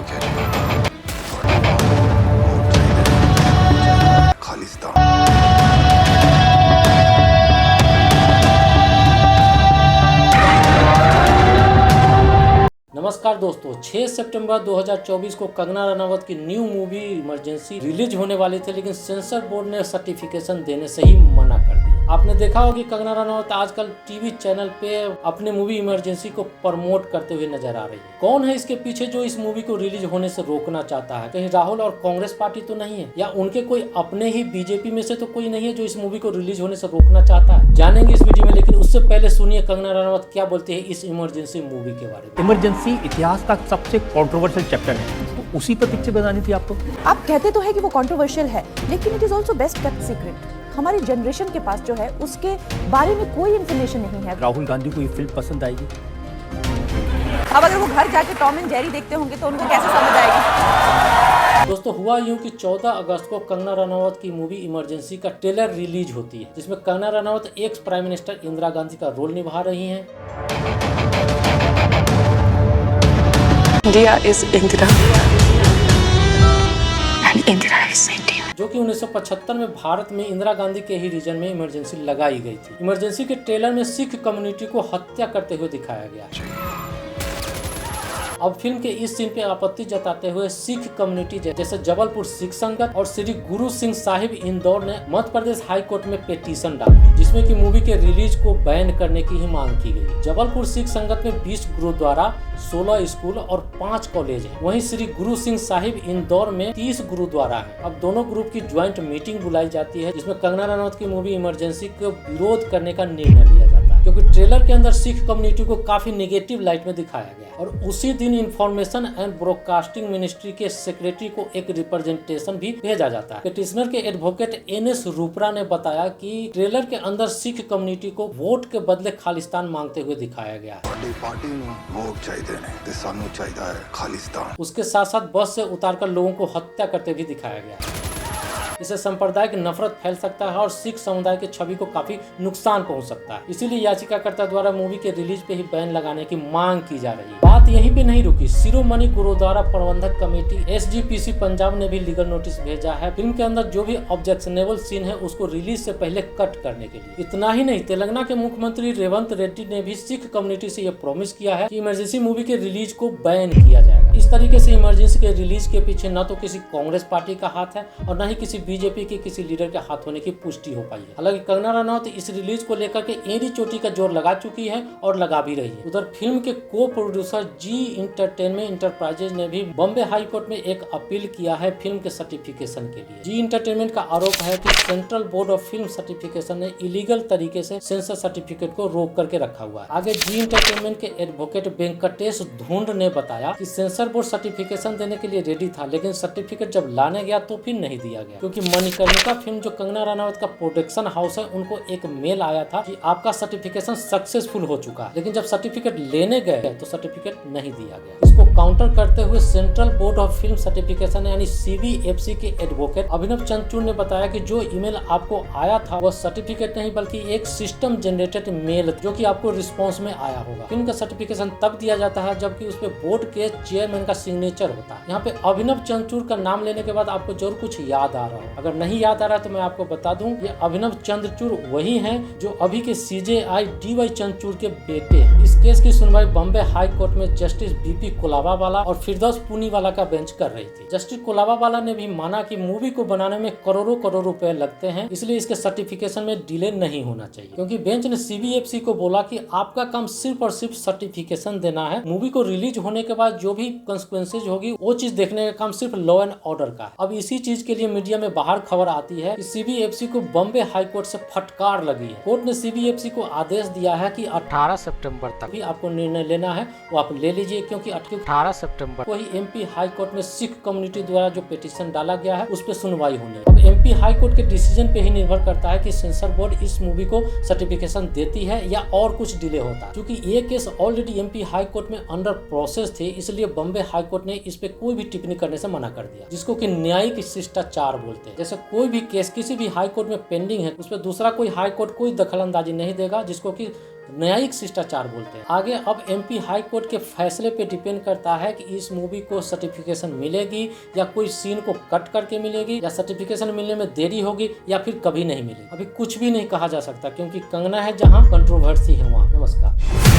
को क्या चाहिए? खालिस्तान। नमस्कार दोस्तों, 6 सितंबर 2024 को कंगना रनावत की न्यू मूवी इमरजेंसी रिलीज होने वाली थी, लेकिन सेंसर बोर्ड ने सर्टिफिकेशन देने से ही मना कर दिया। आपने देखा होगा कि कंगना रनावत आजकल टीवी चैनल पे अपने मूवी इमरजेंसी को प्रमोट करते हुए नजर आ रही है। कौन है इसके पीछे जो इस मूवी को रिलीज होने से रोकना चाहता है? कहीं राहुल और कांग्रेस पार्टी तो नहीं है, या उनके कोई अपने ही बीजेपी में से तो कोई नहीं है जो इस मूवी को रिलीज होने से रोकना चाहता है? जानेंगे इस वीडियो में, लेकिन उससे पहले सुनिए कंगना रनावत क्या बोलती है इस इमरजेंसी मूवी के बारे में। इमरजेंसी इतिहास का सबसे कंट्रोवर्शियल चैप्टर है, तो उसी पर पिक्चर बनानी थी आपको। आप कहते तो है कि वो कंट्रोवर्शियल है, लेकिन it is also best kept secret. हमारी जनरेशन के पास जो है उसके बारे में कोई इन्फॉर्मेशन नहीं है। राहुल गांधी को ये फिल्म पसंद आएगी? अब अगर वो घर जाके टॉम एंड जेरी देखते होंगे तो उनको कैसे समझ आएगी? दोस्तों, हुआ यूं कि 14 अगस्त को कंगना रनावत की मूवी इमरजेंसी का ट्रेलर रिलीज होती है, जिसमें Kangana Ranaut ex prime minister Indira Gandhi का रोल निभा रही हैं। India is Indira and Indira is India. जो कि 1975 में भारत में इंदिरा गांधी के ही रीजन में इमरजेंसी लगाई गई थी। इमरजेंसी के ट्रेलर में सिख कम्युनिटी को हत्या करते हुए दिखाया गया है। अब फिल्म के इस सीन पे आपत्ति जताते हुए सिख कम्युनिटी जैसे जबलपुर सिख संगत और श्री गुरु सिंह साहिब इंदौर ने मध्य प्रदेश हाई कोर्ट में पिटीशन डाला, जिसमें कि मूवी के रिलीज को बैन करने की ही मांग की गई। जबलपुर सिख संगत में 20 गुरुद्वारा, 16 स्कूल और 5 कॉलेज हैं। वहीं श्री गुरु सिंह साहिब इंदौर में 30 गुरुद्वारा हैं। अब दोनों ग्रुप की ज्वाइंट मीटिंग बुलाई जाती है, जिसमें कंगना रनावत की मूवी इमरजेंसी को विरोध करने का निर्णय लिया जाता है, क्योंकि ट्रेलर के अंदर सिख कम्युनिटी को काफी नेगेटिव लाइट में दिखाया गया। और उसी दिन इंफॉर्मेशन एंड ब्रॉडकास्टिंग मिनिस्ट्री के सेक्रेटरी को एक रिप्रेजेंटेशन भी भेजा जाता है। पिटिशनर के एडवोकेट NS रूपरा ने बताया कि ट्रेलर के अंदर सिख कम्युनिटी को वोट के बदले खालिस्तान मांगते हुए दिखाया गया है। पार्टी वोट चाहिए ने ते सानू चाहिए है खालिस्तान। उसके साथ साथ बस से उतारकर लोगों को हत्या करते भी दिखाया गया है। इससे सांप्रदायिक नफरत फैल सकता है और सिख समुदाय की छवि को काफी नुकसान पहुंच सकता है। इसीलिए याचिकाकर्ता द्वारा मूवी के रिलीज पे ही बैन लगाने की मांग की जा रही है। बात यहीं पे नहीं रुकी। शिरोमणि गुरुद्वारा प्रबंधक कमेटी SGPC पंजाब ने भी लीगल नोटिस भेजा है फिल्म के अंदर जो भी ऑब्जेक्शनेबल सीन है उसको रिलीज से पहले कट करने के लिए। इतना ही नहीं, तेलंगाना के मुख्यमंत्री रेवंत रेड्डी ने भी सिख कम्युनिटी से यह प्रॉमिस किया है कि इमरजेंसी मूवी के रिलीज को बैन किया जाएगा। इस तरीके से इमरजेंसी के रिलीज के पीछे न तो किसी कांग्रेस पार्टी का हाथ है और न ही किसी बीजेपी के किसी लीडर के हाथ होने की पुष्टि हो पाई है। हालांकि कंगना रनावत इस रिलीज को लेकर के एड़ी चोटी का जोर लगा चुकी है और लगा भी रही है। उधर फिल्म के को प्रोड्यूसर जी इंटरटेनमेंट इंटरप्राइजेज ने भी बॉम्बे हाई कोर्ट में एक अपील किया है फिल्म के सर्टिफिकेशन के लिए। जी इंटरटेनमेंट का आरोप है कि central board of film certification ने इलीगल तरीके से सेंसर सर्टिफिकेट को रोक करके रखा हुआ है। आगे जी इंटरटेनमेंट के एडवोकेट वेंकटेश धुंड ने बताया कि सेंसर बोर्ड सर्टिफिकेशन देने के लिए रेडी था, लेकिन सर्टिफिकेट जब लाने गया तो फिर नहीं दिया गया, क्योंकि मणिकर्णिका फिल्म जो कंगना रनावत का प्रोडक्शन हाउस है उनको एक मेल आया था कि आपका सर्टिफिकेशन सक्सेसफुल हो चुका है, लेकिन जब सर्टिफिकेट लेने गए तो सर्टिफिकेट नहीं दिया गया। इसको काउंटर करते हुए central board of film certification यानी CBFC के एडवोकेट अभिनव चंद्रचूड़ ने बताया कि जो ईमेल आपको आया था वह सर्टिफिकेट नहीं बल्कि एक सिस्टम जनरेटेड मेल जो कि आपको रिस्पॉन्स में आया होगा। फिल्म का सर्टिफिकेशन तब दिया जाता है जबकि उस पर बोर्ड के चेयरमैन का सिग्नेचर होता है। यहाँ पे अभिनव चंद्रचूड़ का नाम लेने के बाद आपको जरूर कुछ याद आ रहा हो। अगर नहीं याद आ रहा है तो मैं आपको बता दूं, ये अभिनव चंद्रचूड़ वही हैं जो अभी के CJI DY चंद्रचूड़ के बेटे हैं। इस केस की सुनवाई बॉम्बे हाई कोर्ट में जस्टिस BP कोलाबावाला और फिरदौस पूनीवाला का बेंच कर रही थी। जस्टिस कोलाबावाला ने भी माना कि मूवी को बनाने में करोड़ों करोड़ रुपए लगते हैं, इसलिए इसके सर्टिफिकेशन में डिले नहीं होना चाहिए, क्योंकि बेंच ने CBFC को बोला कि आपका काम सिर्फ और सिर्फ सर्टिफिकेशन देना है। मूवी को रिलीज होने के बाद जो भी कंसिक्वेंसेज होगी वो चीज देखने का काम सिर्फ लॉ एंड ऑर्डर का। अब इसी चीज के लिए मीडिया में बाहर खबर आती है कि CBFC को बॉम्बे हाई कोर्ट से फटकार लगी है। कोर्ट ने CBFC को आदेश दिया है कि 18 सितंबर तक भी आपको निर्णय लेना है वो आप ले लीजिए, क्योंकि 18 सितंबर को ही MP हाई कोर्ट में सिख कम्युनिटी द्वारा जो पिटीशन डाला गया है उस पर सुनवाई होनी है। अब MP हाई कोर्ट के डिसीजन पे ही निर्भर करता है कि सेंसर बोर्ड इस मूवी को सर्टिफिकेशन देती है या और कुछ डिले होता है। क्योंकि ये case already MP high court में अंडर प्रोसेस थे, इसलिए बॉम्बे हाई कोर्ट ने इस पे कोई भी टिप्पणी करने से मना कर दिया, जिसको कि न्यायिक शिष्टाचार बोलते हैं। जैसे कोई भी केस किसी भी हाई कोर्ट में पेंडिंग है उस पर दूसरा कोई हाई कोर्ट कोई दखलंदाजी नहीं देगा, जिसको कि न्यायिक शिष्टाचार बोलते हैं। आगे अब एमपी हाई कोर्ट के फैसले पे डिपेंड करता है कि इस मूवी को सर्टिफिकेशन मिलेगी या कोई सीन को कट करके मिलेगी, या सर्टिफिकेशन मिलने में देरी होगी या फिर कभी नहीं मिलेगी। अभी कुछ भी नहीं कहा जा सकता क्योंकि कंगना है जहाँ कंट्रोवर्सी है वहाँ। नमस्कार।